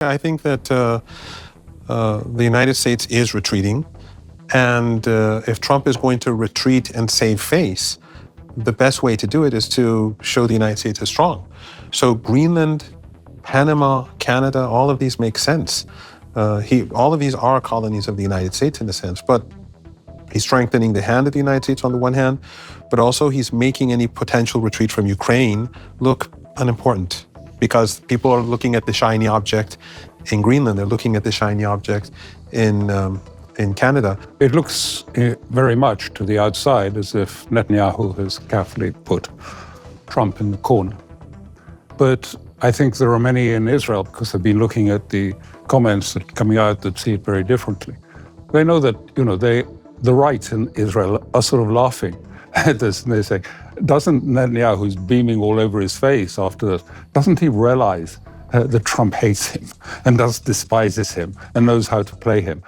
I think that the United States is retreating. And if Trump is going to retreat and save face, the best way to do it is to show the United States is strong. So Greenland, Panama, Canada, all of these make sense. All of these are colonies of the United States in a sense, but he's strengthening the hand of the United States on the one hand, but also he's making any potential retreat from Ukraine look unimportant because people are looking at the shiny object in Greenland, they're looking at the shiny object in Canada. It looks very much to the outside as if Netanyahu has carefully put Trump in the corner. But I think there are many in Israel, because they've been looking at the comments that are coming out that see it very differently. They know that, the right in Israel are sort of laughing at this, and they say, doesn't Netanyahu, who's beaming all over his face after this, doesn't he realize that Trump hates him and despises him and knows how to play him?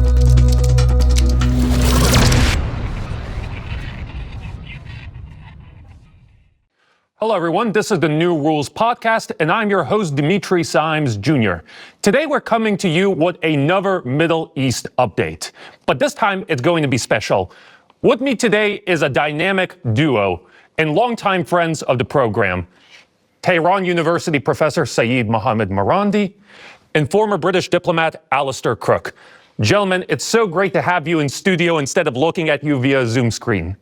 Hello, everyone. This is the New Rules Podcast, and I'm your host, Dimitri Simes Jr. Today, we're coming to you with another Middle East update, but this time it's going to be special. With me today is a dynamic duo and longtime friends of the program, Tehran University professor Saeed Mohammed Marandi and former British diplomat Alistair Crooke. Gentlemen, it's so great to have you in studio instead of looking at you via Zoom screen.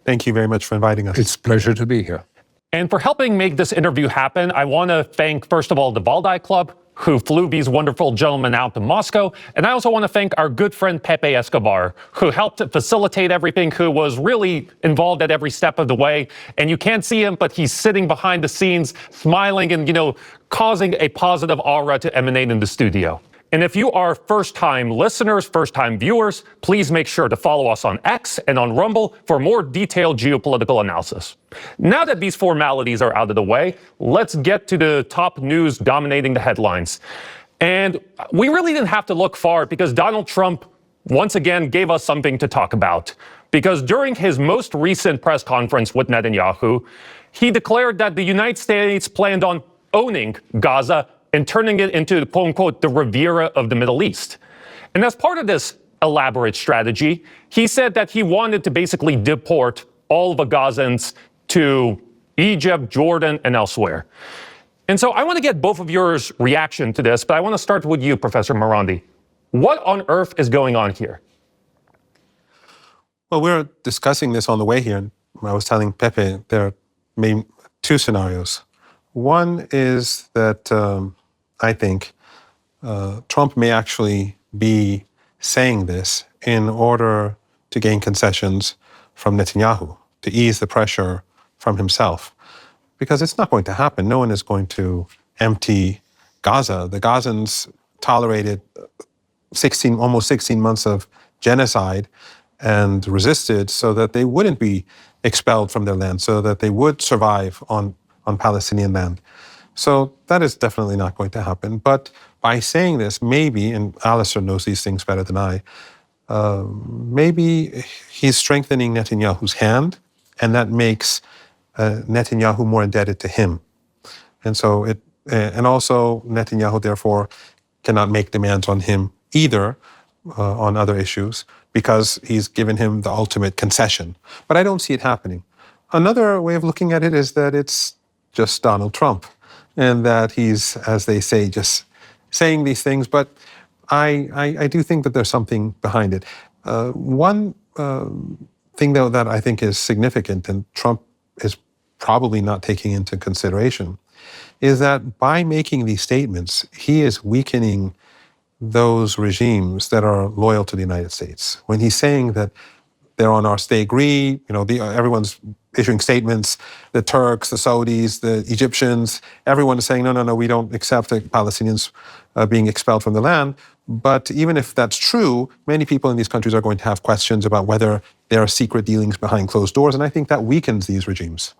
Thank you very much for inviting us. It's a pleasure to be here. And for helping make this interview happen, I want to thank, first of all, the Valdai Club, who flew these wonderful gentlemen out to Moscow. And I also want to thank our good friend Pepe Escobar, who helped facilitate everything, who was really involved at every step of the way. And you can't see him, but he's sitting behind the scenes, smiling and, causing a positive aura to emanate in the studio. And if you are first-time listeners, first-time viewers, please make sure to follow us on X and on Rumble for more detailed geopolitical analysis. Now that these formalities are out of the way, let's get to the top news dominating the headlines. And we really didn't have to look far because Donald Trump once again gave us something to talk about. Because during his most recent press conference with Netanyahu, he declared that the United States planned on owning Gaza and turning it into, quote unquote, the Riviera of the Middle East. And as part of this elaborate strategy, he said that he wanted to basically deport all of the Gazans to Egypt, Jordan, and elsewhere. And so I want to get both of your reaction to this, but I want to start with you, Professor Marandi. What on earth is going on here? Well, we're discussing this on the way here, and I was telling Pepe there are maybe two scenarios. One is that I think Trump may actually be saying this in order to gain concessions from Netanyahu, to ease the pressure from himself. Because it's not going to happen. No one is going to empty Gaza. The Gazans tolerated almost 16 months of genocide and resisted so that they wouldn't be expelled from their land, so that they would survive on Palestinian land. So that is definitely not going to happen. But by saying this, maybe, and Alistair knows these things better than I, maybe he's strengthening Netanyahu's hand, and that makes Netanyahu more indebted to him. And so and also Netanyahu, therefore, cannot make demands on him either on other issues because he's given him the ultimate concession. But I don't see it happening. Another way of looking at it is that it's just Donald Trump, and that he's, as they say, just saying these things. But I do think that there's something behind it. One thing, though, that I think is significant, and Trump is probably not taking into consideration, is that by making these statements, he is weakening those regimes that are loyal to the United States. When he's saying that they're on our they agree, everyone's issuing statements, the Turks, the Saudis, the Egyptians, everyone is saying, no, we don't accept the Palestinians being expelled from the land. But even if that's true, many people in these countries are going to have questions about whether there are secret dealings behind closed doors, and I think that weakens these regimes.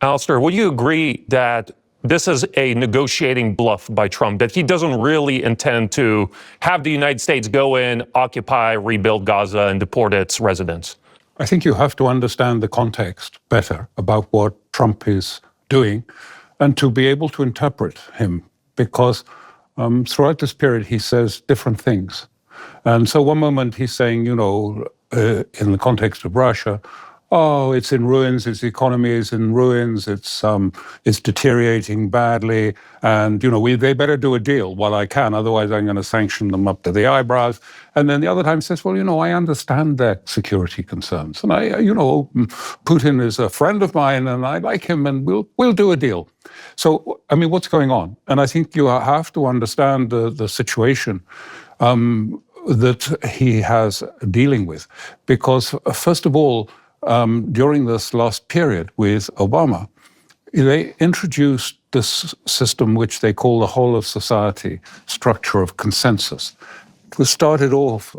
Alistair, would you agree that this is a negotiating bluff by Trump, that he doesn't really intend to have the United States go in, occupy, rebuild Gaza, and deport its residents? I think you have to understand the context better about what Trump is doing and to be able to interpret him, because throughout this period, he says different things. And so one moment he's saying, in the context of Russia, oh, it's in ruins, its economy is in ruins, it's deteriorating badly, and they better do a deal while I can, otherwise I'm going to sanction them up to the eyebrows. And then the other time says, well, I understand their security concerns, and Putin is a friend of mine, and I like him, and we'll do a deal. So, what's going on? And I think you have to understand the situation that he has dealing with, because first of all, during this last period with Obama, they introduced this system which they call the whole of society structure of consensus. It was started off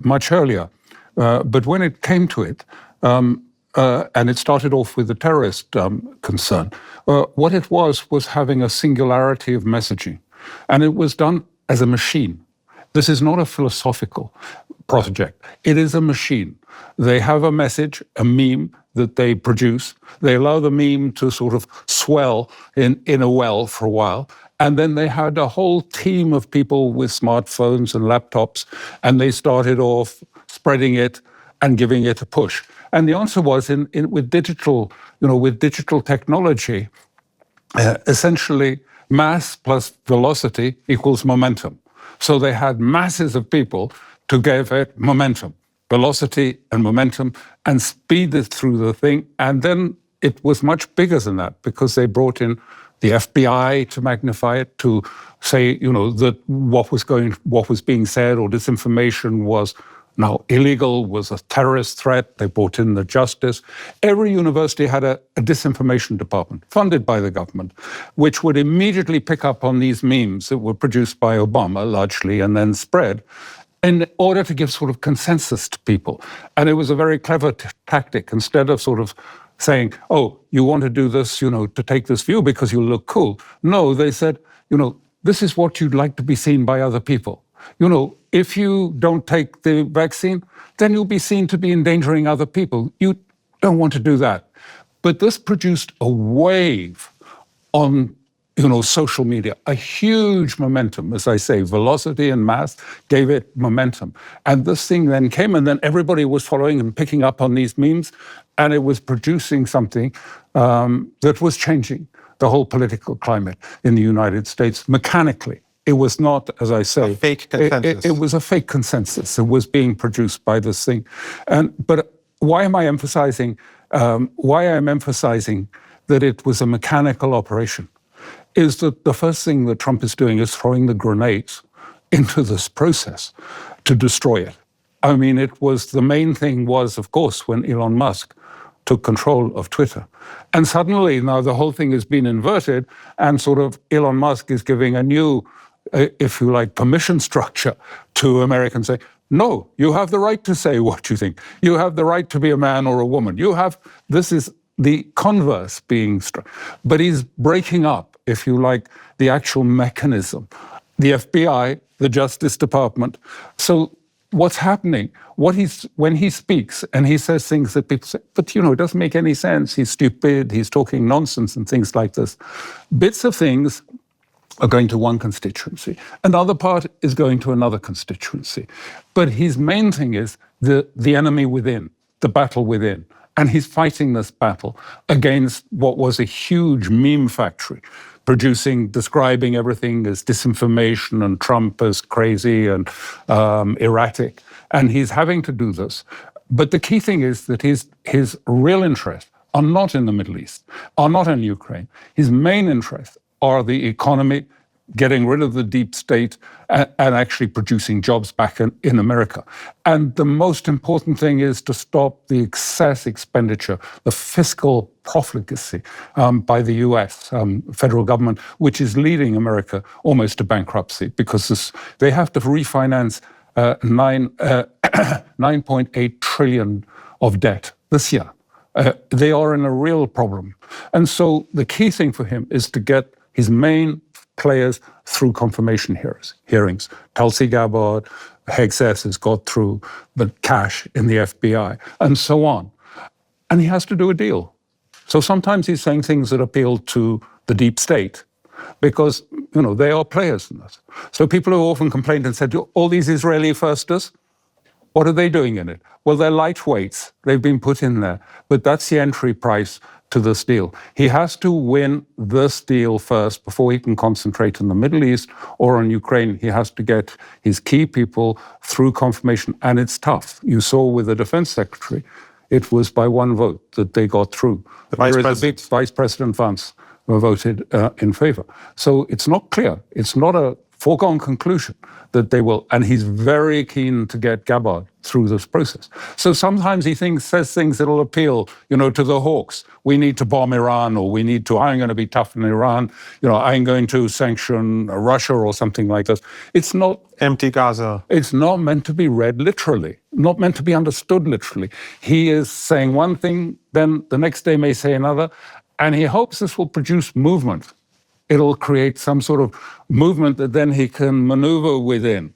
much earlier, but when it came to it, and it started off with the terrorist concern, what it was having a singularity of messaging, and it was done as a machine. This is not a philosophical project. It is a machine. They have a message, a meme that they produce. They allow the meme to sort of swell in a well for a while. And then they had a whole team of people with smartphones and laptops, and they started off spreading it and giving it a push. And the answer was with digital technology, essentially mass plus velocity equals momentum. So they had masses of people to give it momentum, velocity and momentum, and speed it through the thing. And then it was much bigger than that, because they brought in the FBI to magnify it, to say, that what was being said or disinformation was now illegal, was a terrorist threat. They brought in the justice. Every university had a disinformation department funded by the government, which would immediately pick up on these memes that were produced by Obama largely and then spread in order to give sort of consensus to people. And it was a very clever tactic. Instead of sort of saying, oh, you want to do this, to take this view because you look cool. No, they said, this is what you'd like to be seen by other people. If you don't take the vaccine, then you'll be seen to be endangering other people. You don't want to do that. But this produced a wave on, social media, a huge momentum, as I say, velocity and mass gave it momentum. And this thing then came, and then everybody was following and picking up on these memes, and it was producing something that was changing the whole political climate in the United States mechanically. It was not, as I say, a fake consensus. It was a fake consensus that was being produced by this thing. But why am I emphasizing? Why I'm emphasizing that it was a mechanical operation, is that the first thing that Trump is doing is throwing the grenades into this process to destroy it. It was the main thing was, of course, when Elon Musk took control of Twitter. And suddenly now the whole thing has been inverted, and sort of Elon Musk is giving a new, if you like, permission structure to Americans, saying, no, you have the right to say what you think. You have the right to be a man or a woman. This is the converse being struck. But he's breaking up, if you like, the actual mechanism. The FBI, the Justice Department. So what's happening, when he speaks and he says things that people say, but it doesn't make any sense, he's stupid, he's talking nonsense and things like this. Bits of things are going to one constituency. Another part is going to another constituency. But his main thing is the enemy within, the battle within. And he's fighting this battle against what was a huge meme factory, describing everything as disinformation and Trump as crazy and erratic. And he's having to do this. But the key thing is that his real interests are not in the Middle East, are not in Ukraine. His main interests are the economy, getting rid of the deep state, and actually producing jobs back in America. And the most important thing is to stop the excess expenditure, the fiscal profligacy by the US federal government, which is leading America almost to bankruptcy, because they have to refinance 9.8 trillion of debt this year. They are in a real problem. And so the key thing for him is to get his main players through confirmation hearings. Tulsi Gabbard, Hegseth has got through, but Cash in the FBI, and so on. And he has to do a deal. So sometimes he's saying things that appeal to the deep state, because they are players in this. So people who often complained and said, all these Israeli firsters, what are they doing in it? Well, they're lightweights. They've been put in there. But that's the entry price to this deal. He has to win this deal first before he can concentrate on the Middle East or on Ukraine. He has to get his key people through confirmation. And it's tough. You saw with the defense secretary, it was by one vote that they got through. Vice President Vance voted in favor. So it's not clear. It's not a foregone conclusion that they will. And he's very keen to get Gabbard through this process. So sometimes he says things that'll appeal, to the hawks. We need to bomb Iran, or I'm going to be tough in Iran. I'm going to sanction Russia or something like this. It's not empty Gaza. It's not meant to be read literally, not meant to be understood literally. He is saying one thing, then the next day may say another, and he hopes this will produce movement. It'll create some sort of movement that then he can maneuver within.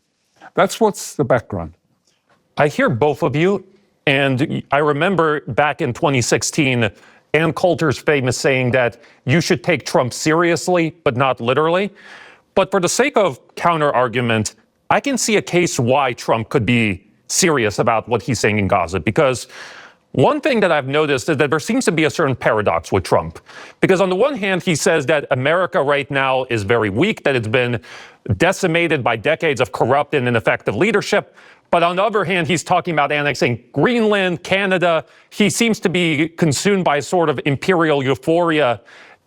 That's what's the background. I hear both of you, and I remember back in 2016, Ann Coulter's famous saying that you should take Trump seriously, but not literally. But for the sake of counter-argument, I can see a case why Trump could be serious about what he's saying in Gaza, because one thing that I've noticed is that there seems to be a certain paradox with Trump. Because on the one hand, he says that America right now is very weak, that it's been decimated by decades of corrupt and ineffective leadership. But on the other hand, he's talking about annexing Greenland, Canada. He seems to be consumed by a sort of imperial euphoria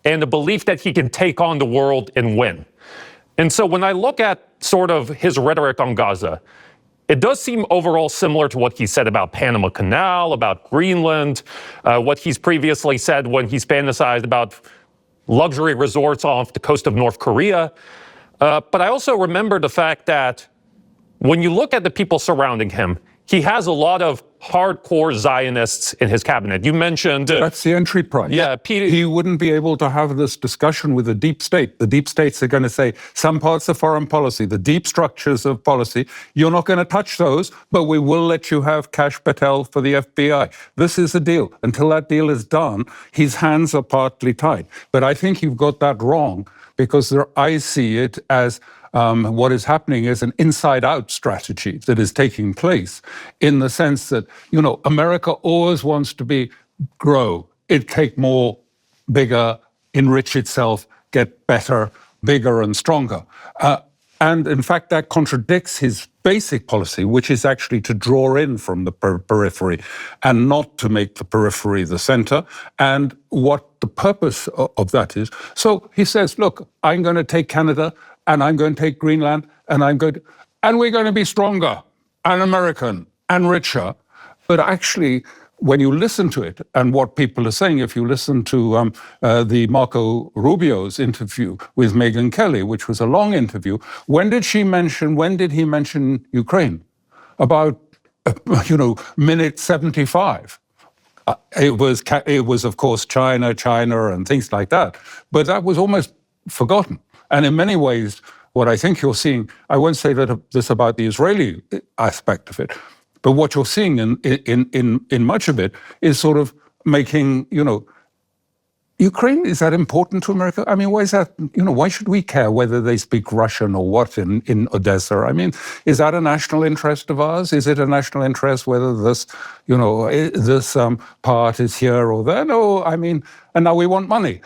and the belief that he can take on the world and win. And so when I look at sort of his rhetoric on Gaza, it does seem overall similar to what he said about Panama Canal, about Greenland, what he's previously said when he's fantasized about luxury resorts off the coast of North Korea. But I also remember the fact that when you look at the people surrounding him, he has a lot of hardcore Zionists in his cabinet. You mentioned... That's the entry price. Yeah, Peter... He wouldn't be able to have this discussion with the deep state. The deep states are going to say, some parts of foreign policy, the deep structures of policy, you're not going to touch those, but we will let you have Kash Patel for the FBI. This is the deal. Until that deal is done, his hands are partly tied. But I think you've got that wrong, because I see it as... what is happening is an inside-out strategy that is taking place in the sense that, America always wants to grow. It take more, bigger, enrich itself, get better, bigger and stronger. And in fact, that contradicts his basic policy, which is actually to draw in from the periphery and not to make the periphery the center, and what the purpose of that is. So he says, look, I'm going to take Canada, and I'm going to take Greenland, and we're going to be stronger and American and richer. But actually, when you listen to it and what people are saying, if you listen to the Marco Rubio's interview with Megyn Kelly, which was a long interview, when did he mention Ukraine? About, minute 75. It was, of course, China, and things like that. But that was almost forgotten. And in many ways, what I think you're seeing, I won't say this about the Israeli aspect of it, but what you're seeing in much of it is sort of making, Ukraine, is that important to America? I mean, why is that, why should we care whether they speak Russian or what in Odessa? I mean, is that a national interest of ours? Is it a national interest whether this, this part is here or there? No, I mean, and now we want money,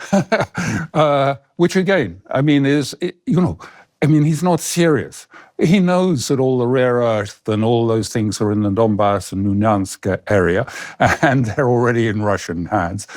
which again, I mean, he's not serious. He knows that all the rare earth and all those things are in the Donbass and Lunyansk area, and they're already in Russian hands.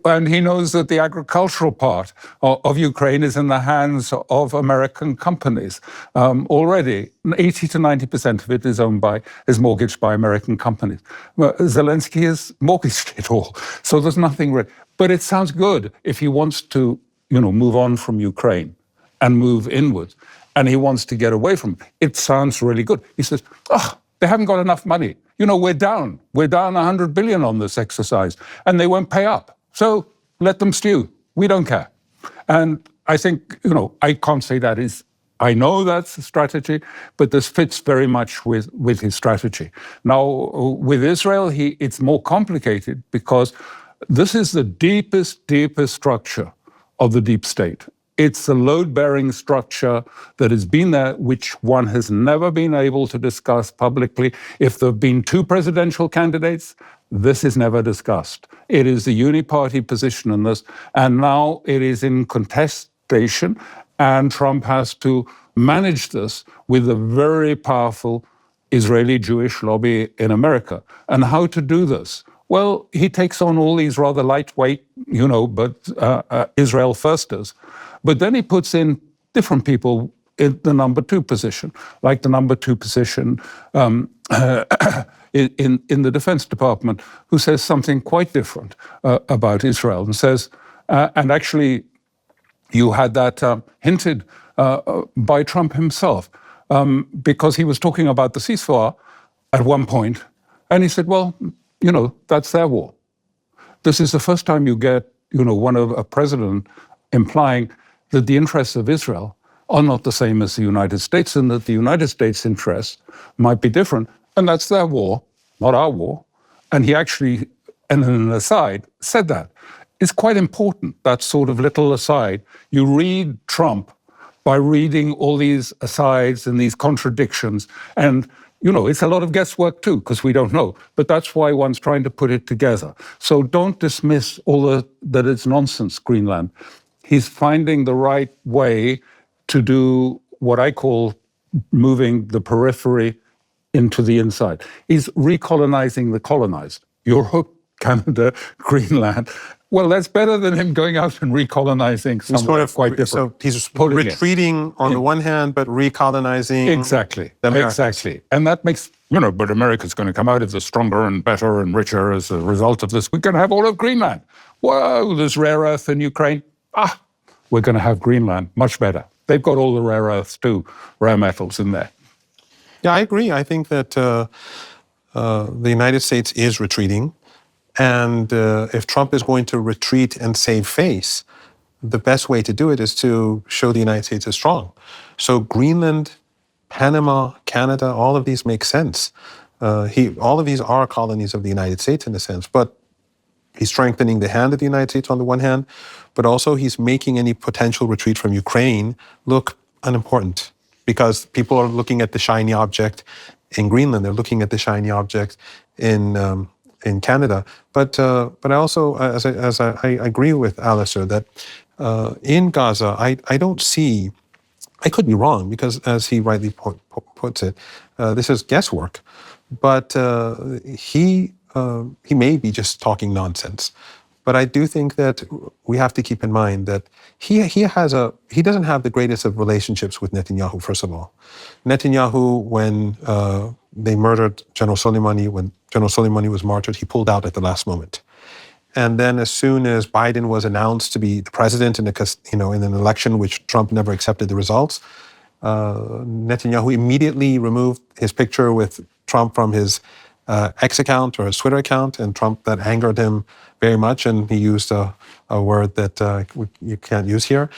And he knows that the agricultural part of Ukraine is in the hands of American companies. Already, 80 to 90% of it is mortgaged by American companies. Zelensky has mortgaged it all, so there's nothing really. But it sounds good if he wants to, move on from Ukraine and move inwards, and he wants to get away from it. It sounds really good. He says, they haven't got enough money. We're down 100 billion on this exercise, and they won't pay up. So let them stew. We don't care. And I think, I can't say that is, I know that's a strategy, but this fits very much with his strategy. Now, with Israel, it's more complicated because this is the deepest structure of the deep state. It's a load-bearing structure that has been there, which one has never been able to discuss publicly. If there have been two presidential candidates, this is never discussed. It is the uni-party position in this, and now it is in contestation, and Trump has to manage this with a very powerful Israeli Jewish lobby in America. And how to do this? Well, he takes on all these rather lightweight, but Israel firsters. But then he puts in different people in the number two position, like the number two position in the Defense Department, who says something quite different about Israel and says, and actually you had that hinted by Trump himself, because he was talking about the ceasefire at one point, and he said, well, that's their war. This is the first time you get, one of a president implying that the interests of Israel are not the same as the United States, and that the United States' interests might be different, and that's their war, not our war. And he actually, and in an aside, said that. It's quite important, that sort of little aside. You read Trump by reading all these asides and these contradictions, and it's a lot of guesswork too, because we don't know. But that's why one's trying to put it together. So don't dismiss that it's nonsense, Greenland. He's finding the right way to do what I call moving the periphery into the inside. He's recolonizing the colonized. Europe, Canada, Greenland. Well, that's better than him going out and recolonizing somewhere quite different. So he's retreating on the one hand, but recolonizing. Exactly. And that makes, but America's going to come out of this stronger and better and richer as a result of this. We're going to have all of Greenland. Whoa, there's rare earth in Ukraine. We're going to have Greenland, much better. They've got all the rare earths too, rare metals in there. Yeah, I agree. I think that the United States is retreating. And if Trump is going to retreat and save face, the best way to do it is to show the United States is strong. So Greenland, Panama, Canada, all of these make sense. All of these are colonies of the United States in a sense, but he's strengthening the hand of the United States on the one hand, but also he's making any potential retreat from Ukraine look unimportant, because people are looking at the shiny object in Greenland. They're looking at the shiny object in Canada. But I also, as I agree with Alistair, that in Gaza, I don't see, I could be wrong, because as he rightly puts it, this is guesswork, but he may be just talking nonsense. But I do think that we have to keep in mind that he doesn't have the greatest of relationships with Netanyahu, first of all. Netanyahu, when they murdered General Soleimani, when General Soleimani was martyred, he pulled out at the last moment. And then as soon as Biden was announced to be the president in an election which Trump never accepted the results, Netanyahu immediately removed his picture with Trump from his X account or his Twitter account, and that angered him very much, and he used a word that you can't use here.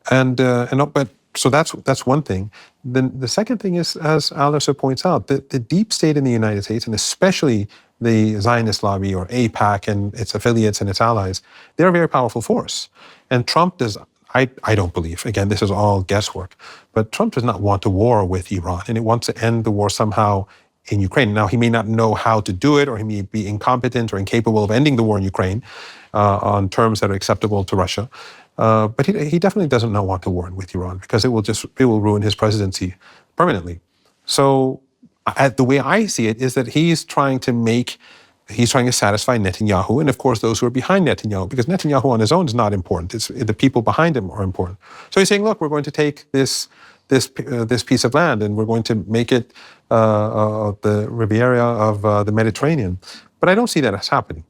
But so that's one thing. Then the second thing is, as Alistair points out, the deep state in the United States, and especially the Zionist lobby or AIPAC and its affiliates and its allies, they're a very powerful force. And Trump does, I don't believe, again, this is all guesswork, but Trump does not want a war with Iran, and he wants to end the war somehow in Ukraine. Now, he may not know how to do it, or he may be incompetent or incapable of ending the war in Ukraine on terms that are acceptable to Russia. But he definitely doesn't not want to war with Iran, because it will ruin his presidency permanently. So the way I see it is that he's trying to satisfy Netanyahu, and of course those who are behind Netanyahu, because Netanyahu on his own is not important. It's the people behind him are important. So he's saying, look, we're going to take this piece of land, and we're going to make it the Riviera of the Mediterranean. But I don't see that as happening.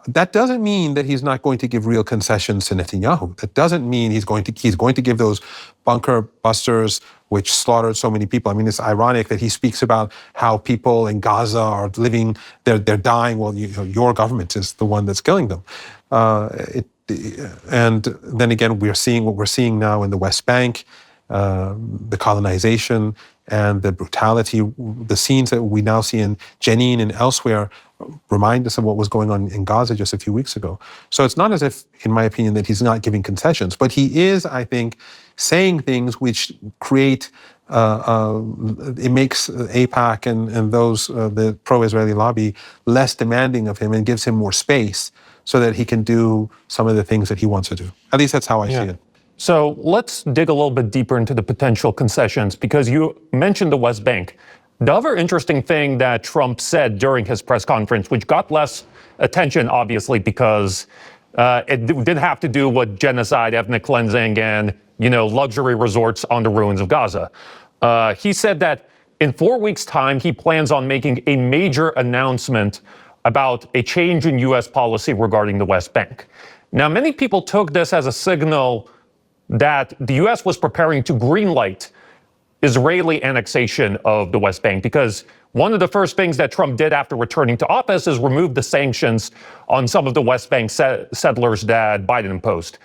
That doesn't mean that he's not going to give real concessions to Netanyahu. That doesn't mean he's going to give those bunker busters which slaughtered so many people. I mean, it's ironic that he speaks about how people in Gaza are living, they're dying. Well, your government is the one that's killing them. And then again, we're seeing what we're seeing now in the West Bank, the colonization and the brutality. The scenes that we now see in Jenin and elsewhere remind us of what was going on in Gaza just a few weeks ago. So it's not as if, in my opinion, that he's not giving concessions, but he is, I think, saying things which create, it makes AIPAC and those, the pro-Israeli lobby, less demanding of him and gives him more space so that he can do some of the things that he wants to do. At least that's how I see it. So let's dig a little bit deeper into the potential concessions, because you mentioned the West Bank. The other interesting thing that Trump said during his press conference, which got less attention, obviously, because it did have to do with genocide, ethnic cleansing, and luxury resorts on the ruins of Gaza. He said that in 4 weeks' time, he plans on making a major announcement about a change in U.S. policy regarding the West Bank. Now, many people took this as a signal that the U.S. was preparing to greenlight Israeli annexation of the West Bank, because one of the first things that Trump did after returning to office is remove the sanctions on some of the West Bank settlers that Biden imposed.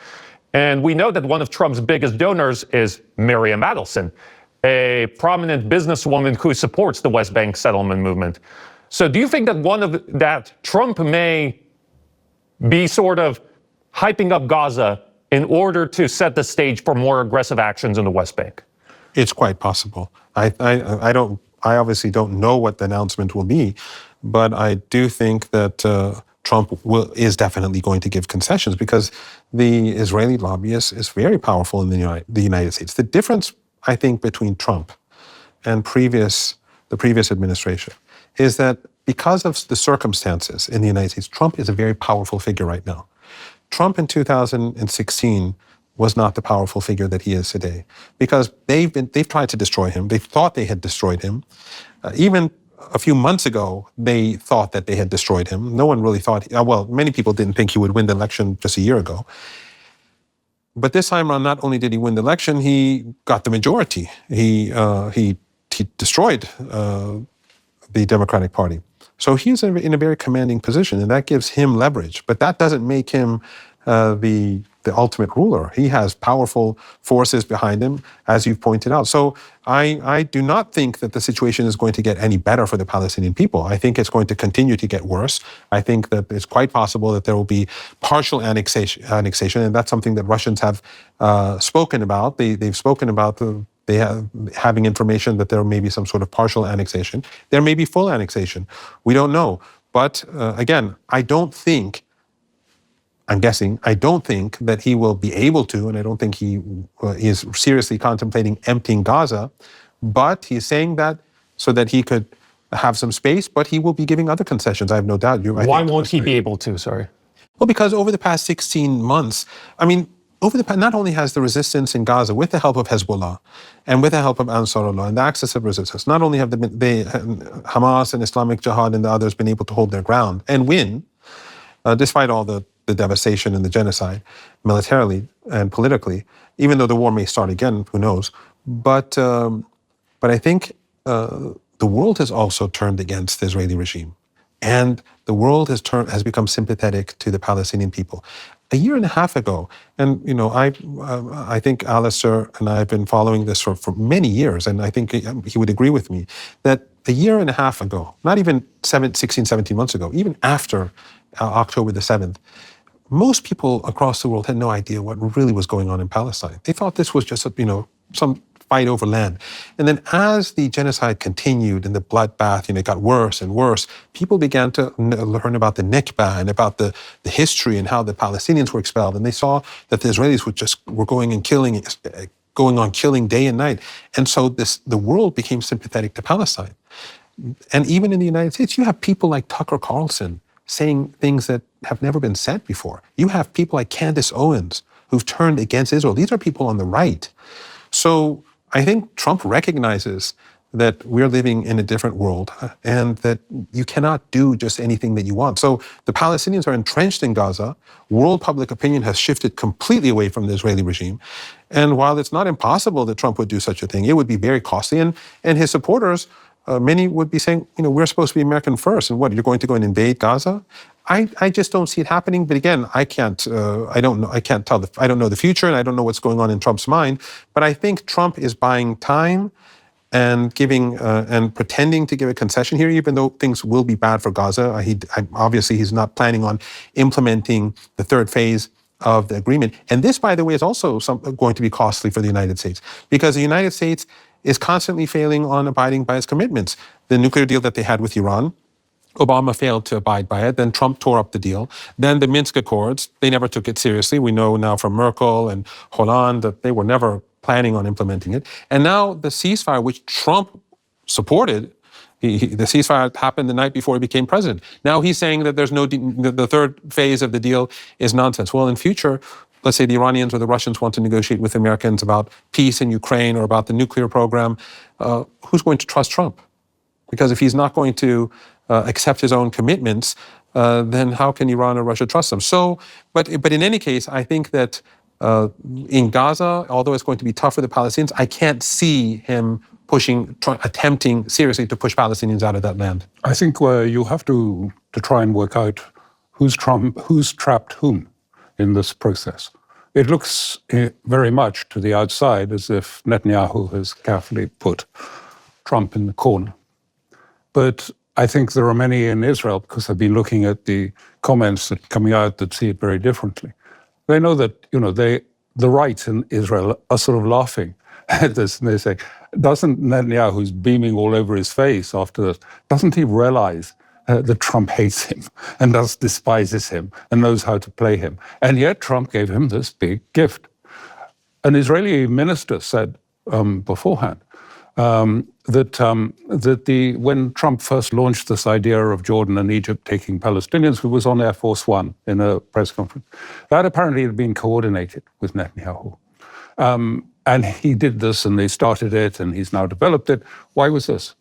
And we know that one of Trump's biggest donors is Miriam Adelson, a prominent businesswoman who supports the West Bank settlement movement. So do you think that Trump may be sort of hyping up Gaza in order to set the stage for more aggressive actions in the West Bank? It's quite possible. I obviously don't know what the announcement will be, but I do think that Trump is definitely going to give concessions, because the Israeli lobby is very powerful in the United States. The difference, I think, between Trump and the previous administration is that because of the circumstances in the United States, Trump is a very powerful figure right now. Trump in 2016 was not the powerful figure that he is today, because they've tried to destroy him. They thought they had destroyed him. Even a few months ago, they thought that they had destroyed him. No one really thought, many people didn't think he would win the election just a year ago. But this time around, not only did he win the election, he got the majority. He destroyed the Democratic Party. So he's in a very commanding position, and that gives him leverage. But that doesn't make him the ultimate ruler. He has powerful forces behind him, as you've pointed out. So I do not think that the situation is going to get any better for the Palestinian people. I think it's going to continue to get worse. I think that it's quite possible that there will be partial annexation, and that's something that Russians have spoken about. They've spoken about having information that there may be some sort of partial annexation. There may be full annexation. We don't know. But again, I'm guessing, I don't think that he will be able to, and I don't think he is seriously contemplating emptying Gaza, but he's saying that so that he could have some space, but he will be giving other concessions, I have no doubt. Why won't he be able to, sorry? Well, because over the past 16 months, not only has the resistance in Gaza, with the help of Hezbollah and with the help of Ansarullah and the axis of resistance, not only have Hamas and Islamic Jihad and the others been able to hold their ground and win, despite all the devastation and the genocide, militarily and politically, even though the war may start again, who knows. But I think the world has also turned against the Israeli regime. And the world has become sympathetic to the Palestinian people. A year and a half ago, and I think Alistair and I have been following this for many years, and I think he would agree with me, that a year and a half ago, not even 16, 17 months ago, even after October the 7th, most people across the world had no idea what really was going on in Palestine. They thought this was just some fight over land. And then as the genocide continued and the bloodbath, it got worse and worse, people began to learn about the Nakba and about the history and how the Palestinians were expelled. And they saw that the Israelis were going on killing day and night. And so the world became sympathetic to Palestine. And even in the United States, you have people like Tucker Carlson saying things that have never been said before. You have people like Candace Owens who've turned against Israel. These are people on the right. So I think Trump recognizes that we're living in a different world and that you cannot do just anything that you want. So the Palestinians are entrenched in Gaza. World public opinion has shifted completely away from the Israeli regime. And while it's not impossible that Trump would do such a thing, it would be very costly. And his supporters, many would be saying, we're supposed to be American first. And what, you're going to go and invade Gaza? I just don't see it happening. But again, I don't know the future, and I don't know what's going on in Trump's mind. But I think Trump is buying time and giving and pretending to give a concession here, even though things will be bad for Gaza. Obviously, he's not planning on implementing the third phase of the agreement. And this, by the way, is also going to be costly for the United States, because the United States is constantly failing on abiding by its commitments. The nuclear deal that they had with Iran, Obama failed to abide by it. Then Trump tore up the deal. Then the Minsk Accords, they never took it seriously. We know now from Merkel and Hollande that they were never planning on implementing it. And now the ceasefire, which Trump supported, the ceasefire happened the night before he became president. Now he's saying that there's the third phase of the deal is nonsense. Well, in future, let's say the Iranians or the Russians want to negotiate with the Americans about peace in Ukraine or about the nuclear program, who's going to trust Trump? Because if he's not going to accept his own commitments, then how can Iran or Russia trust them? So, but in any case, I think that in Gaza, although it's going to be tough for the Palestinians, I can't see him attempting seriously to push Palestinians out of that land. I think you have to try and work out who's trapped whom in this process. It looks very much to the outside as if Netanyahu has carefully put Trump in the corner. But I think there are many in Israel, because I've been looking at the comments that are coming out, that see it very differently. They know that, the right in Israel are sort of laughing at this, and they say, doesn't Netanyahu, who's beaming all over his face after this, doesn't he realize that Trump hates him and despises him and knows how to play him? And yet Trump gave him this big gift. An Israeli minister said beforehand that when Trump first launched this idea of Jordan and Egypt taking Palestinians, who was on Air Force One in a press conference, that apparently had been coordinated with Netanyahu. And he did this, and they started it, and he's now developed it. Why was this?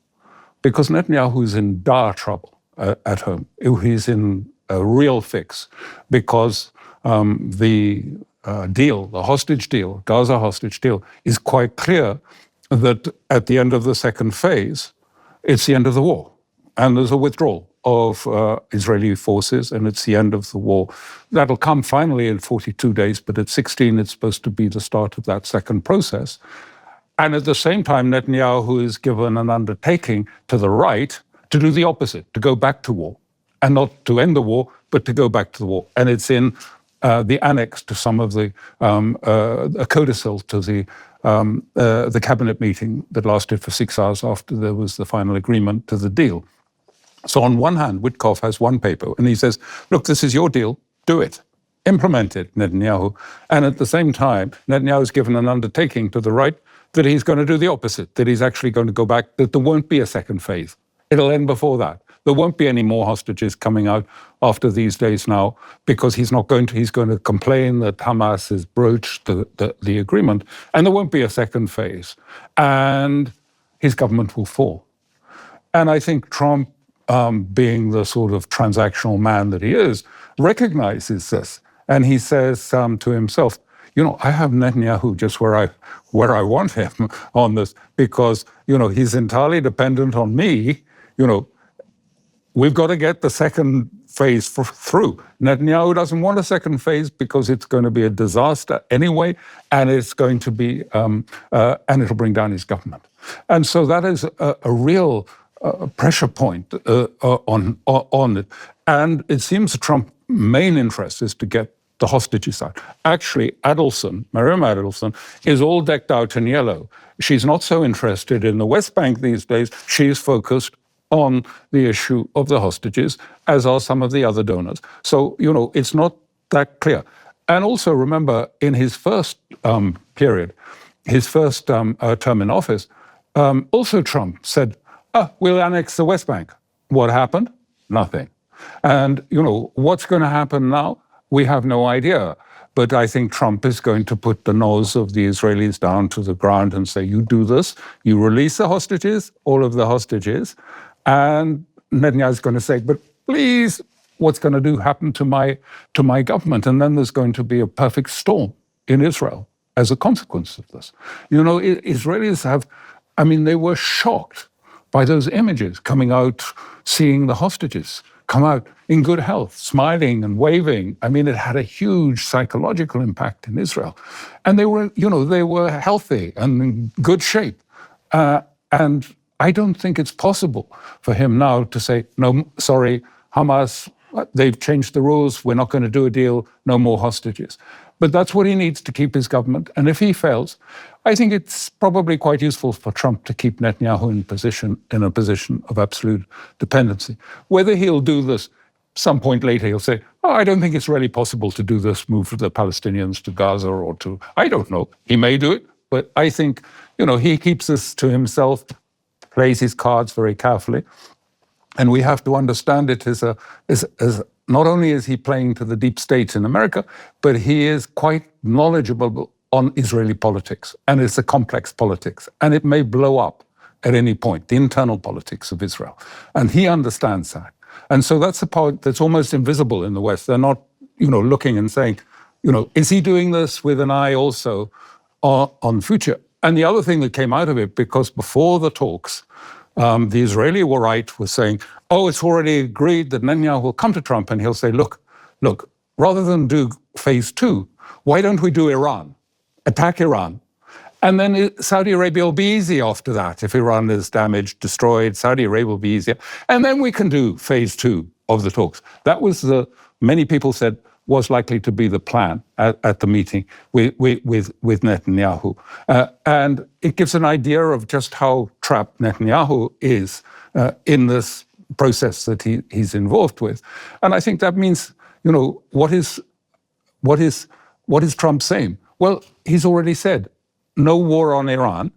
Because Netanyahu's in dire trouble at home. He's in a real fix, because the hostage deal, Gaza hostage deal, is quite clear that at the end of the second phase, it's the end of the war. And there's a withdrawal of Israeli forces, and it's the end of the war. That'll come finally in 42 days, but at 16, it's supposed to be the start of that second process. And at the same time, Netanyahu is given an undertaking to the right to do the opposite, to go back to war. And not to end the war, but to go back to the war. And it's in the annex to some of the a codicil to the cabinet meeting that lasted for 6 hours after there was the final agreement to the deal. So on one hand, Witkoff has one paper, and he says, look, this is your deal, do it, implement it, Netanyahu. And at the same time, Netanyahu is given an undertaking to the right that he's going to do the opposite, that he's actually going to go back, that there won't be a second phase. It'll end before that. There won't be any more hostages coming out after these days now, because he's going to complain that Hamas has broached the agreement, and there won't be a second phase. And his government will fall. And I think Trump, being the sort of transactional man that he is, recognizes this. And he says to himself, I have Netanyahu just where I want him on this, because, he's entirely dependent on me. We've got to get the second phase through. Netanyahu doesn't want a second phase because it's going to be a disaster anyway, and it's going to be, and it'll bring down his government. And so that is a real pressure point on it. And it seems Trump's main interest is to get the hostages out. Actually, Miriam Adelson, is all decked out in yellow. She's not so interested in the West Bank these days. She's focused on the issue of the hostages, as are some of the other donors. So, it's not that clear. And also remember, in his first period, his first term in office, also Trump said, we'll annex the West Bank. What happened? Nothing. And, what's going to happen now? We have no idea. But I think Trump is going to put the nose of the Israelis down to the ground and say, you do this, you release the hostages, all of the hostages, and Netanyahu is going to say, but please, what's going to happen to my government? And then there's going to be a perfect storm in Israel as a consequence of this. Israelis they were shocked by those images coming out, seeing the hostages come out in good health, smiling and waving. It had a huge psychological impact in Israel. And they were healthy and in good shape. And I don't think it's possible for him now to say, no, sorry, Hamas they've changed the rules, we're not going to do a deal, no more hostages. But that's what he needs to keep his government. And if he fails, I think it's probably quite useful for Trump to keep Netanyahu in a position of absolute dependency. Whether he'll do this some point later, he'll say, oh, I don't think it's really possible to do this, move the Palestinians to Gaza or to, I don't know. He may do it, but I think, he keeps this to himself, plays his cards very carefully. And we have to understand it as not only is he playing to the deep state in America, but he is quite knowledgeable on Israeli politics. And it's a complex politics. And it may blow up at any point, the internal politics of Israel. And he understands that. And so that's a part that's almost invisible in the West. They're not, looking and saying, is he doing this with an eye also on future? And the other thing that came out of it, because before the talks, the Israeli right was saying, oh, it's already agreed that Netanyahu will come to Trump and he'll say, look, rather than do phase 2, why don't we do Iran? Attack Iran. And then Saudi Arabia will be easy after that. If Iran is damaged, destroyed, Saudi Arabia will be easier. And then we can do phase 2 of the talks. That was many people said, was likely to be the plan at the meeting with Netanyahu. And it gives an idea of just how trapped Netanyahu is in this process that he's involved with. And I think that means, what is Trump saying? Well, he's already said, no war on Iran.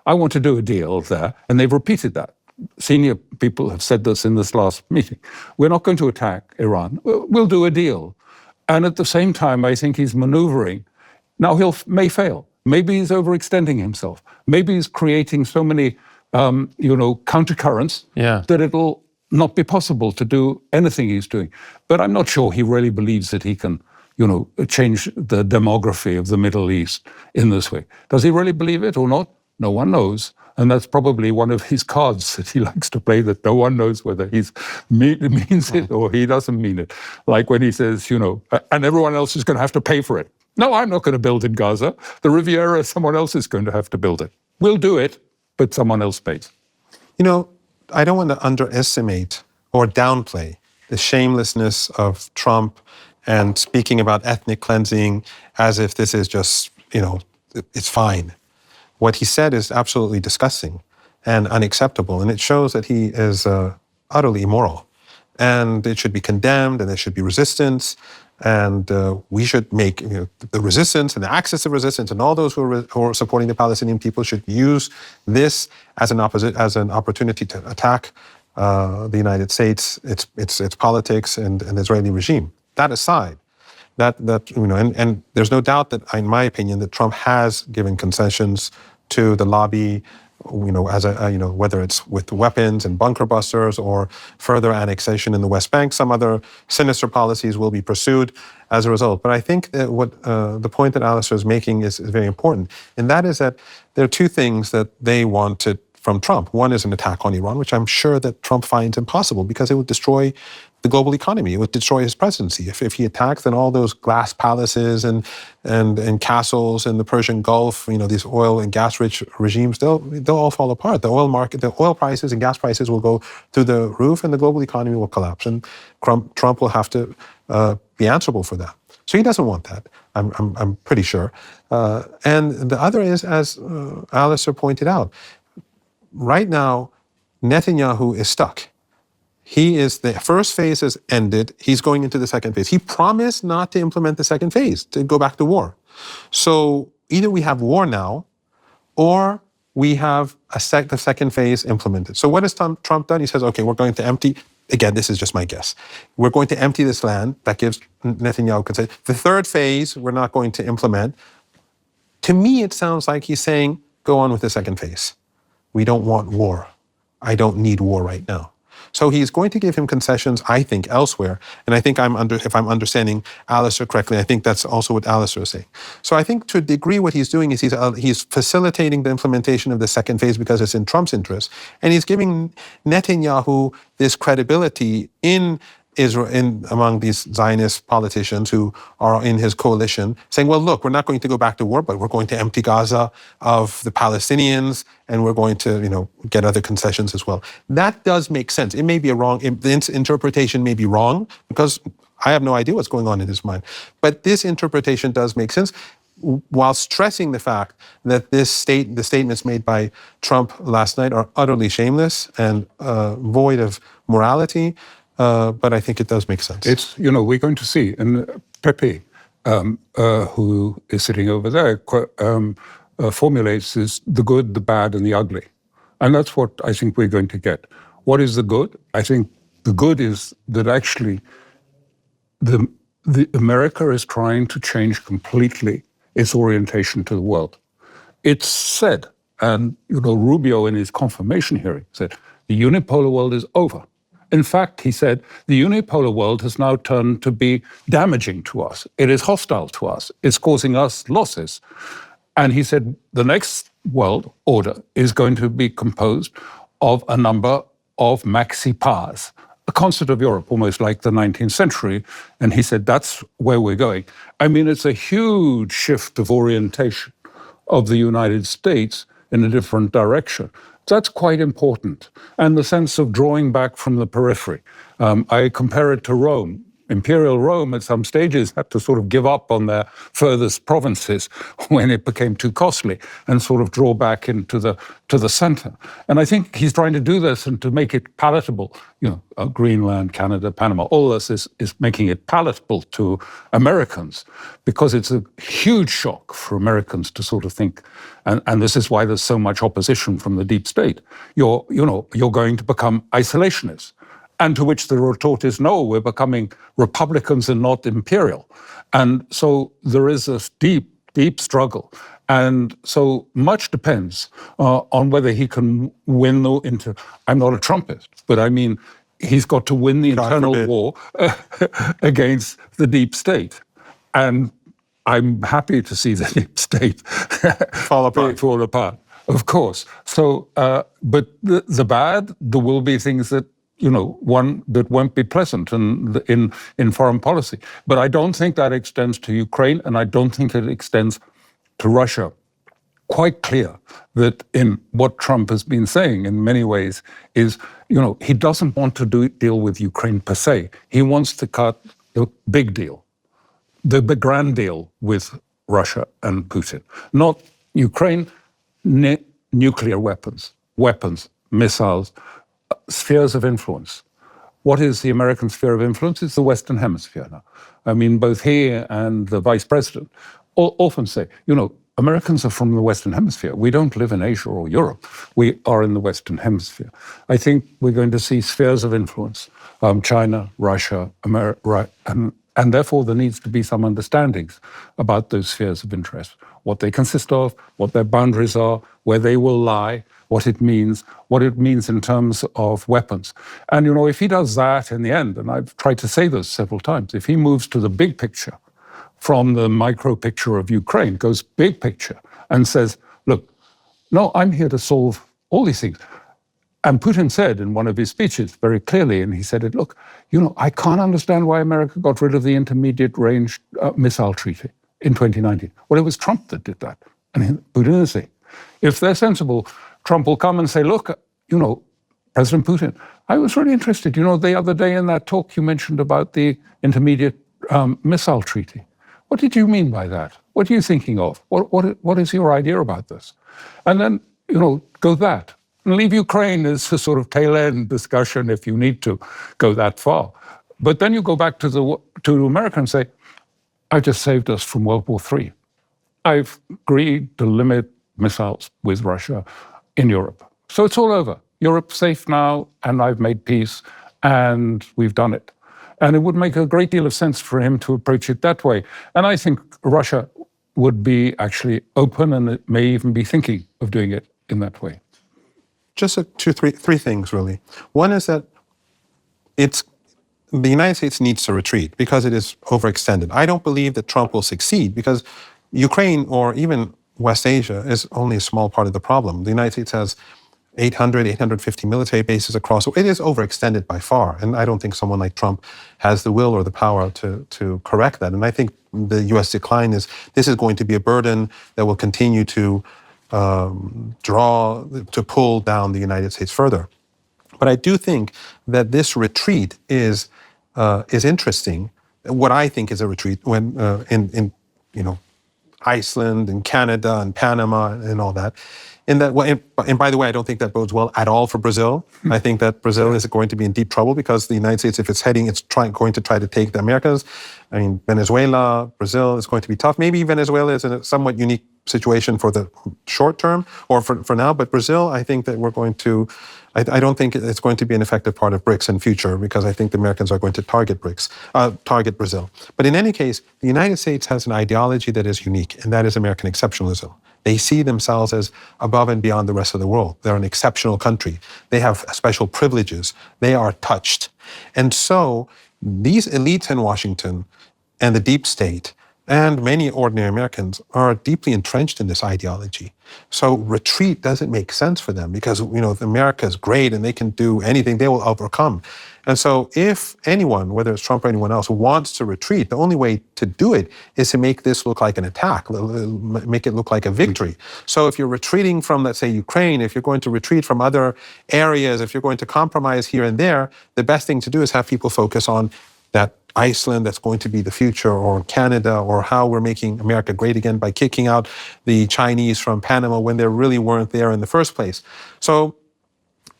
I want to do a deal there. And they've repeated that. Senior people have said this in this last meeting. We're not going to attack Iran. We'll do a deal. And at the same time, I think he's maneuvering. Now, may fail. Maybe he's overextending himself. Maybe he's creating so many, countercurrents that it'll not be possible to do anything he's doing. But I'm not sure he really believes that he can, change the demography of the Middle East in this way. Does he really believe it or not? No one knows. And that's probably one of his cards that he likes to play, that no one knows whether he means it or he doesn't mean it. Like when he says, and everyone else is going to have to pay for it. No, I'm not going to build in Gaza. The Riviera, someone else is going to have to build it. We'll do it, but someone else pays. I don't want to underestimate or downplay the shamelessness of Trump and speaking about ethnic cleansing as if this is just, it's fine. What he said is absolutely disgusting and unacceptable, and it shows that he is utterly immoral. And it should be condemned, and there should be resistance, and we should make the resistance and the axis of resistance, and all those who are supporting the Palestinian people should use this as an opportunity to attack the United States, its politics, and the Israeli regime. That aside, and there's no doubt that, in my opinion, that Trump has given concessions to the lobby, as whether it's with weapons and bunker busters or further annexation in the West Bank. Some other sinister policies will be pursued as a result. But I think that the point that Alistair is making is very important, and that is that there are two things that they wanted from Trump. One is an attack on Iran, which I'm sure that Trump finds impossible because it would destroy the global economy. It would destroy his presidency. If he attacks, then all those glass palaces and castles in the Persian Gulf, these oil and gas-rich regimes, they'll all fall apart. The oil market, the oil prices and gas prices will go through the roof, and the global economy will collapse. And Trump will have to be answerable for that. So he doesn't want that. I'm pretty sure. And the other is, as Alistair pointed out, right now, Netanyahu is stuck. The first phase has ended. He's going into the second phase. He promised not to implement the second phase, to go back to war. So either we have war now, or we have the second phase implemented. So what has Trump done? He says, okay, we're going to empty, again, this is just my guess. We're going to empty this land. That gives Netanyahu consent. The third phase, we're not going to implement. To me, it sounds like he's saying, go on with the second phase. We don't want war. I don't need war right now. So he's going to give him concessions, I think, elsewhere. And I think if I'm understanding Alistair correctly, I think that's also what Alistair is saying. So I think to a degree what he's doing is he's facilitating the implementation of the second phase because it's in Trump's interest. And he's giving Netanyahu this credibility in Israel among these Zionist politicians who are in his coalition, saying, "Well, look, we're not going to go back to war, but we're going to empty Gaza of the Palestinians, and we're going to, get other concessions as well." That does make sense. It may be the interpretation may be wrong because I have no idea what's going on in his mind, but this interpretation does make sense, while stressing the fact that the statements made by Trump last night are utterly shameless and void of morality. But I think it does make sense. It's, we're going to see. And Pepe, who is sitting over there, formulates is the good, the bad, and the ugly. And that's what I think we're going to get. What is the good? I think the good is that actually the America is trying to change completely its orientation to the world. It's said, and Rubio in his confirmation hearing said, the unipolar world is over. In fact, he said, the unipolar world has now turned to be damaging to us. It is hostile to us. It's causing us losses. And he said, the next world order is going to be composed of a number of maxi powers, a concert of Europe, almost like the 19th century. And he said, that's where we're going. I mean, it's a huge shift of orientation of the United States in a different direction. That's quite important. And the sense of drawing back from the periphery. I compare it to Rome. Imperial Rome at some stages had to sort of give up on their furthest provinces when it became too costly and sort of draw back into the center. And I think he's trying to do this and to make it palatable. Greenland, Canada, Panama, all this is making it palatable to Americans because it's a huge shock for Americans to sort of think, and this is why there's so much opposition from the deep state. You're going to become isolationists. And to which the retort is, no, we're becoming Republicans and not imperial. And so there is this deep, deep struggle. And so much depends on whether he can win I'm not a Trumpist, but I mean, he's got to win the internal war against the deep state. And I'm happy to see the deep state fall apart, of course. So, but the bad, there will be things that, one that won't be pleasant in foreign policy. But I don't think that extends to Ukraine, and I don't think it extends to Russia. Quite clear that in what Trump has been saying in many ways is, he doesn't want to deal with Ukraine per se. He wants to cut the big deal, the grand deal with Russia and Putin. Not Ukraine, nuclear weapons, missiles, spheres of influence. What is the American sphere of influence? It's the Western Hemisphere now. I mean, both he and the vice president often say, Americans are from the Western Hemisphere. We don't live in Asia or Europe. We are in the Western Hemisphere. I think we're going to see spheres of influence, China, Russia, America, and therefore there needs to be some understandings about those spheres of interest, what they consist of, what their boundaries are, where they will lie, what it means in terms of weapons. And, if he does that in the end, and I've tried to say this several times, if he moves to the big picture from the micro picture of Ukraine, goes big picture and says, look, no, I'm here to solve all these things. And Putin said in one of his speeches very clearly, and he said it, look, I can't understand why America got rid of the intermediate range missile treaty in 2019. Well, it was Trump that did that. And Putin is saying, if they're sensible, Trump will come and say, look, President Putin, I was really interested. The other day in that talk you mentioned about the intermediate missile treaty. What did you mean by that? What are you thinking of? What is your idea about this? And then, go that. And leave Ukraine as a sort of tail-end discussion if you need to go that far. But then you go back to America and say, I've just saved us from World War III. I've agreed to limit missiles with Russia in Europe. So it's all over. Europe's safe now, and I've made peace, and we've done it. And it would make a great deal of sense for him to approach it that way. And I think Russia would be actually open, and it may even be thinking of doing it in that way. Just three things, really. One is that the United States needs to retreat because it is overextended. I don't believe that Trump will succeed because Ukraine or even West Asia is only a small part of the problem. The United States has 800, 850 military bases across. So it is overextended by far. And I don't think someone like Trump has the will or the power to correct that. And I think the U.S. decline this is going to be a burden that will continue to pull down the United States further. But I do think that this retreat is interesting. What I think is a retreat when in Iceland and Canada and Panama and all that. And by the way, I don't think that bodes well at all for Brazil. I think that Brazil is going to be in deep trouble because the United States, if it's going to try to take the Americas. I mean, Venezuela, Brazil is going to be tough. Maybe Venezuela is in a somewhat unique situation for the short term or for now. But Brazil, I think that I don't think it's going to be an effective part of BRICS in future because I think the Americans are going to target Brazil. But in any case, the United States has an ideology that is unique, and that is American exceptionalism. They see themselves as above and beyond the rest of the world. They're an exceptional country. They have special privileges. They are touched. And so these elites in Washington and the deep state and many ordinary Americans are deeply entrenched in this ideology. So retreat doesn't make sense for them because, America is great and they can do anything, they will overcome. And so if anyone, whether it's Trump or anyone else, wants to retreat, the only way to do it is to make this look like an attack, make it look like a victory. So if you're retreating from, let's say, Ukraine, if you're going to retreat from other areas, if you're going to compromise here and there, the best thing to do is have people focus on that Iceland that's going to be the future, or Canada, or how we're making America great again by kicking out the Chinese from Panama when they really weren't there in the first place. So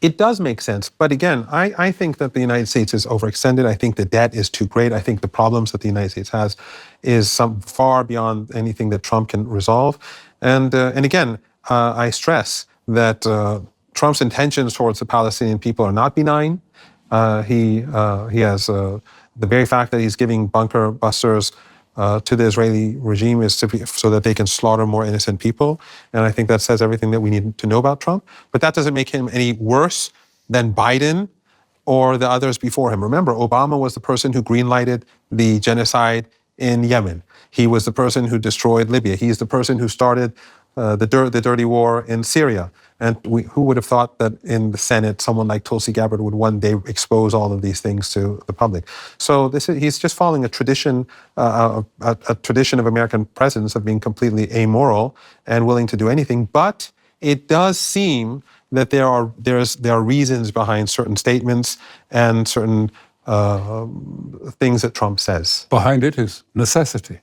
it does make sense. But again, I think that the United States is overextended. I think the debt is too great. I think the problems that the United States has is far beyond anything that Trump can resolve. And again, I stress that Trump's intentions towards the Palestinian people are not benign. He has the very fact that he's giving bunker busters to the Israeli regime is so that they can slaughter more innocent people. And I think that says everything that we need to know about Trump. But that doesn't make him any worse than Biden or the others before him. Remember, Obama was the person who greenlighted the genocide in Yemen. He was the person who destroyed Libya. He's the person who started the dirty war in Syria. And who would have thought that in the Senate, someone like Tulsi Gabbard would one day expose all of these things to the public? So he's just following a tradition of American presidents of being completely amoral and willing to do anything. But it does seem that there are reasons behind certain statements and certain things that Trump says. Behind it is necessity.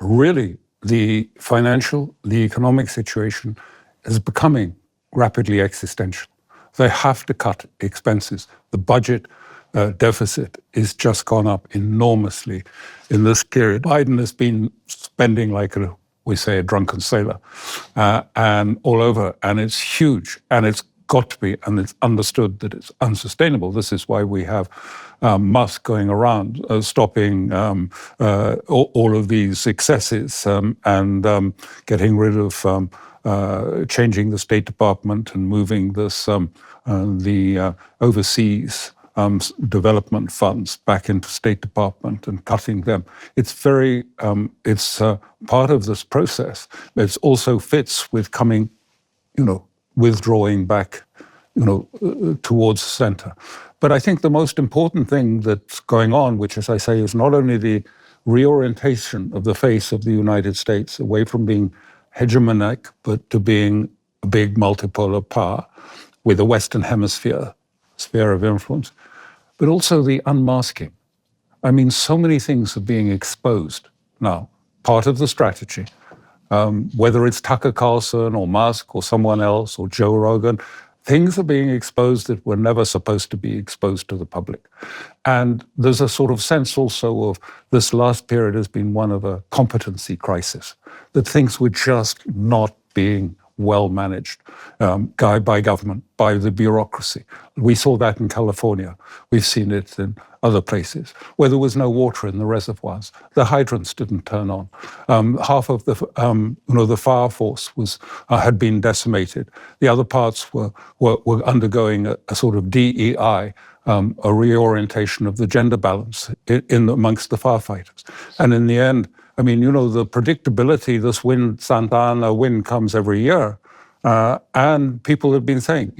Really, the financial, the economic situation is becoming rapidly existential. They have to cut expenses. The budget deficit is just gone up enormously in this period. Biden has been spending like we say, a drunken sailor, and all over, and it's huge, and it's got to be, and it's understood that it's unsustainable. This is why we have Musk going around stopping all of these excesses and getting rid of changing the State Department and moving this the overseas development funds back into State Department and cutting them. It's very, it's part of this process. It also fits with coming, withdrawing back, towards the center. But I think the most important thing that's going on, which, as I say, is not only the reorientation of the face of the United States away from being hegemonic, but to being a big multipolar power with a Western Hemisphere sphere of influence, but also the unmasking. I mean, so many things are being exposed now, part of the strategy. Whether it's Tucker Carlson or Musk or someone else or Joe Rogan, things are being exposed that were never supposed to be exposed to the public. And there's a sort of sense also of this last period has been one of a competency crisis, that things were just not being well managed by government, by the bureaucracy. We saw that in California. We've seen it in other places where there was no water in the reservoirs. The hydrants didn't turn on. Half of the fire force had been decimated. The other parts were undergoing a sort of DEI, a reorientation of the gender balance amongst the firefighters. And in the end, I mean, the predictability, this Santa Ana wind comes every year. And people have been saying,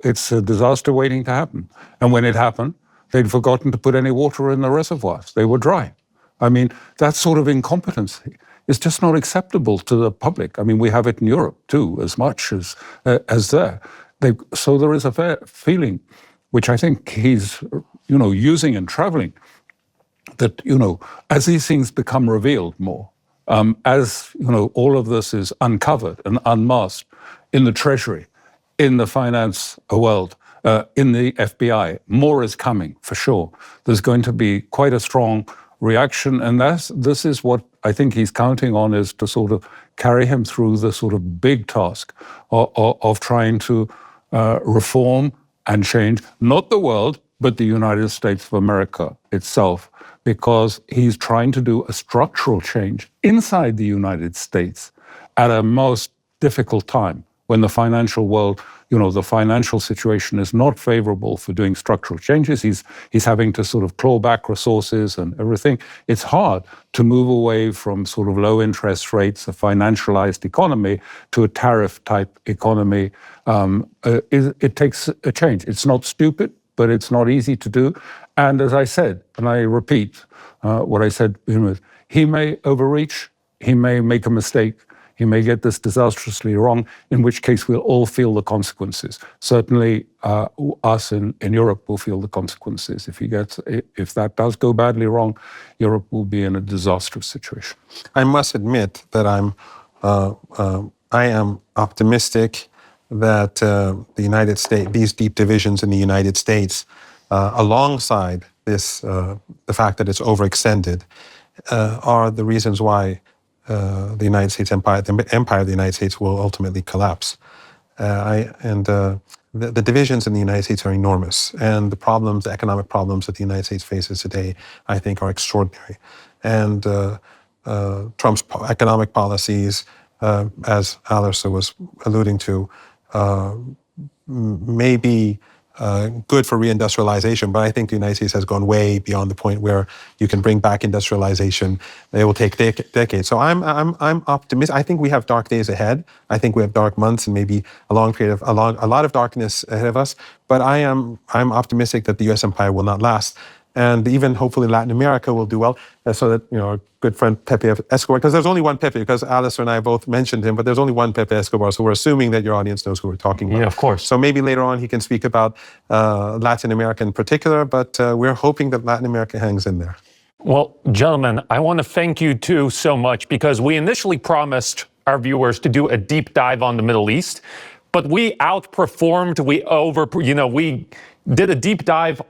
it's a disaster waiting to happen. And when it happened, they'd forgotten to put any water in the reservoirs. They were dry. I mean, that sort of incompetency is just not acceptable to the public. I mean, we have it in Europe too, as much as there. So there is a fair feeling, which I think he's, using and traveling, that, as these things become revealed more, as, all of this is uncovered and unmasked in the Treasury, in the finance world, in the FBI, more is coming for sure. There's going to be quite a strong reaction, and this is what I think he's counting on, is to sort of carry him through the sort of big task of trying to reform and change, not the world, but the United States of America itself, because he's trying to do a structural change inside the United States at a most difficult time, when the financial world, the financial situation is not favorable for doing structural changes. He's having to sort of claw back resources and everything. It's hard to move away from sort of low interest rates, a financialized economy, to a tariff-type economy. It takes a change. It's not stupid, but it's not easy to do. And as I said, and I repeat what I said, he may overreach, he may make a mistake, he may get this disastrously wrong, in which case we'll all feel the consequences. Certainly us in Europe will feel the consequences. If that does go badly wrong, Europe will be in a disastrous situation. I must admit that I am optimistic that the United States, these deep divisions in the United States, alongside this, the fact that it's overextended, are the reasons why the United States empire, the empire of the United States, will ultimately collapse. The divisions in the United States are enormous, and the economic problems that the United States faces today, I think, are extraordinary. And Trump's economic policies, as Alyssa was alluding to, may be good for reindustrialization, but I think the United States has gone way beyond the point where you can bring back industrialization. It will take decades. So I'm optimistic. I think we have dark days ahead. I think we have dark months and maybe a lot of darkness ahead of us. But I'm optimistic that the U.S. empire will not last, and even hopefully Latin America will do well. So that our good friend Pepe Escobar, because there's only one Pepe, because Alistair and I both mentioned him, but there's only one Pepe Escobar. So we're assuming that your audience knows who we're talking about. Yeah, of course. So maybe later on he can speak about Latin America in particular, but we're hoping that Latin America hangs in there. Well, gentlemen, I want to thank you too so much, because we initially promised our viewers to do a deep dive on the Middle East, but we outperformed, we did a deep dive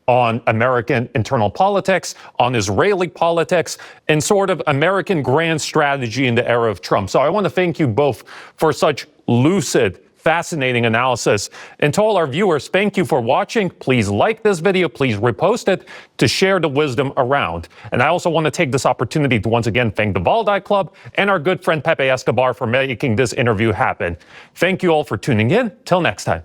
on American internal politics, on Israeli politics, and sort of American grand strategy in the era of Trump. So I want to thank you both for such lucid, fascinating analysis. And to all our viewers, thank you for watching. Please like this video, please repost it to share the wisdom around. And I also want to take this opportunity to once again thank the Valdai Club and our good friend Pepe Escobar for making this interview happen. Thank you all for tuning in. Till next time.